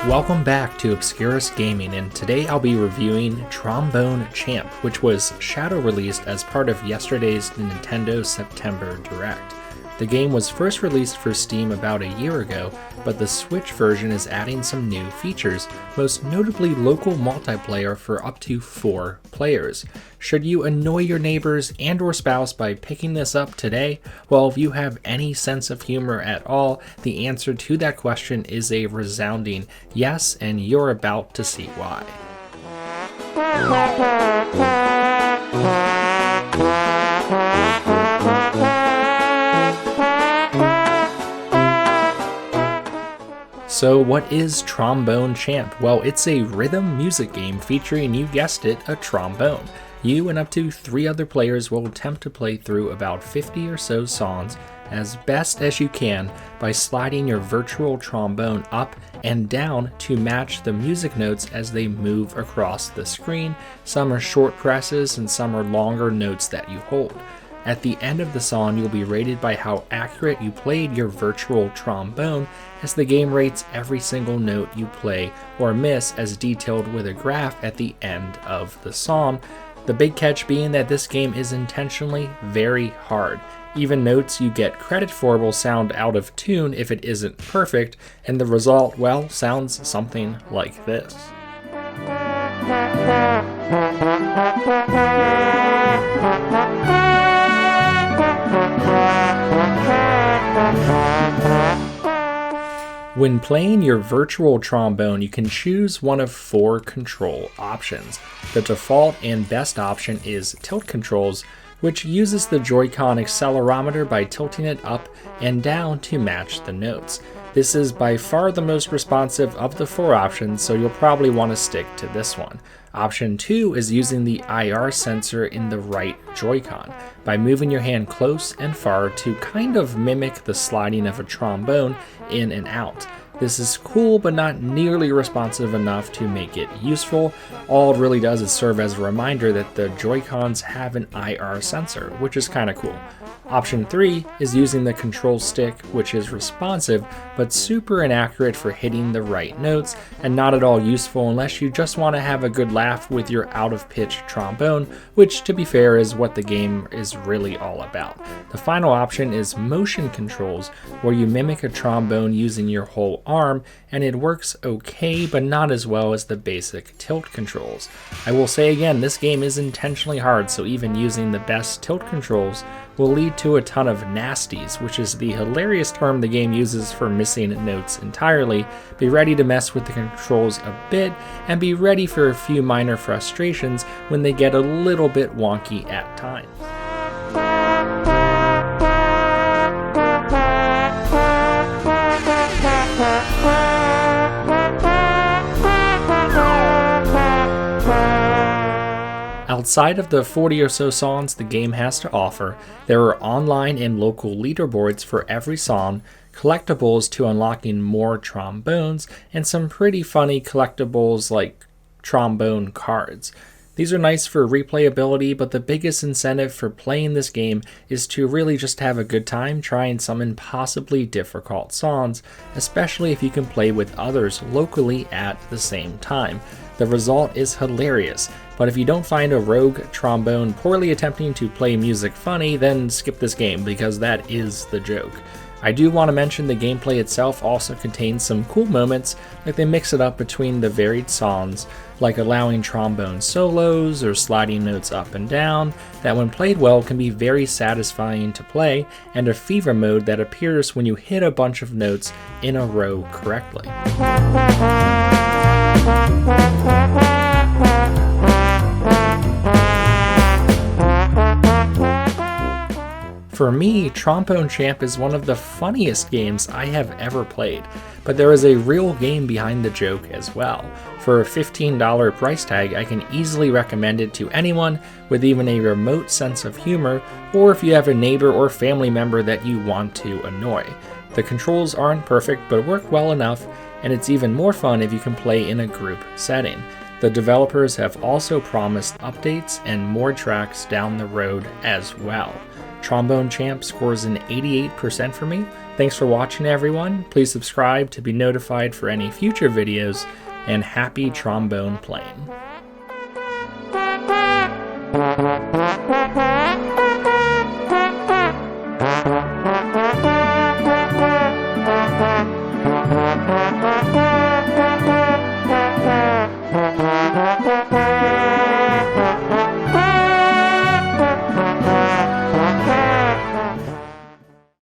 Welcome back to Obscurus Gaming, and today I'll be reviewing Trombone Champ, which was shadow released as part of yesterday's Nintendo September Direct. The game was first released for Steam about a year ago, but the Switch version is adding some new features, most notably local multiplayer for up to 4 players. Should you annoy your neighbors and or spouse by picking this up today? Well, if you have any sense of humor at all, the answer to that question is a resounding yes, and you're about to see why. So what is Trombone Champ? Well, it's a rhythm music game featuring, you guessed it, a trombone. You and up to 3 other players will attempt to play through about 50 or so songs as best as you can by sliding your virtual trombone up and down to match the music notes as they move across the screen. Some are short presses and some are longer notes that you hold. At the end of the song, you'll be rated by how accurate you played your virtual trombone, as the game rates every single note you play or miss as detailed with a graph at the end of the song. The big catch being that this game is intentionally very hard. Even notes you get credit for will sound out of tune if it isn't perfect, and the result, well, sounds something like this. When playing your virtual trombone, you can choose one of 4 control options. The default and best option is tilt controls, which uses the Joy-Con accelerometer by tilting it up and down to match the notes. This is by far the most responsive of the 4 options, so you'll probably want to stick to this one. Option 2 is using the IR sensor in the right Joy-Con by moving your hand close and far to kind of mimic the sliding of a trombone in and out. This is cool, but not nearly responsive enough to make it useful. All it really does is serve as a reminder that the Joy-Cons have an IR sensor, which is kind of cool. Option 3 is using the control stick, which is responsive, but super inaccurate for hitting the right notes, and not at all useful unless you just want to have a good laugh with your out-of-pitch trombone, which, to be fair, is what the game is really all about. The final option is motion controls, where you mimic a trombone using your whole arm, and it works okay, but not as well as the basic tilt controls. I will say again, this game is intentionally hard, so even using the best tilt controls will lead to a ton of nasties, which is the hilarious term the game uses for missing notes entirely. Be ready to mess with the controls a bit, and be ready for a few minor frustrations when they get a little bit wonky at times. Outside of the 40 or so songs the game has to offer, there are online and local leaderboards for every song, collectibles to unlocking more trombones, and some pretty funny collectibles like trombone cards. These are nice for replayability, but the biggest incentive for playing this game is to really just have a good time trying some impossibly difficult songs, especially if you can play with others locally at the same time. The result is hilarious, but if you don't find a rogue trombone poorly attempting to play music funny, then skip this game, because that is the joke. I do want to mention the gameplay itself also contains some cool moments, like they mix it up between the varied songs, like allowing trombone solos or sliding notes up and down, that when played well can be very satisfying to play, and a fever mode that appears when you hit a bunch of notes in a row correctly. For me, Trombone Champ is one of the funniest games I have ever played, but there is a real game behind the joke as well. For a $15 price tag, I can easily recommend it to anyone with even a remote sense of humor, or if you have a neighbor or family member that you want to annoy. The controls aren't perfect, but work well enough, and it's even more fun if you can play in a group setting. The developers have also promised updates and more tracks down the road as well. Trombone Champ scores an 88% for me. Thanks for watching, everyone. Please subscribe to be notified for any future videos, and happy trombone playing.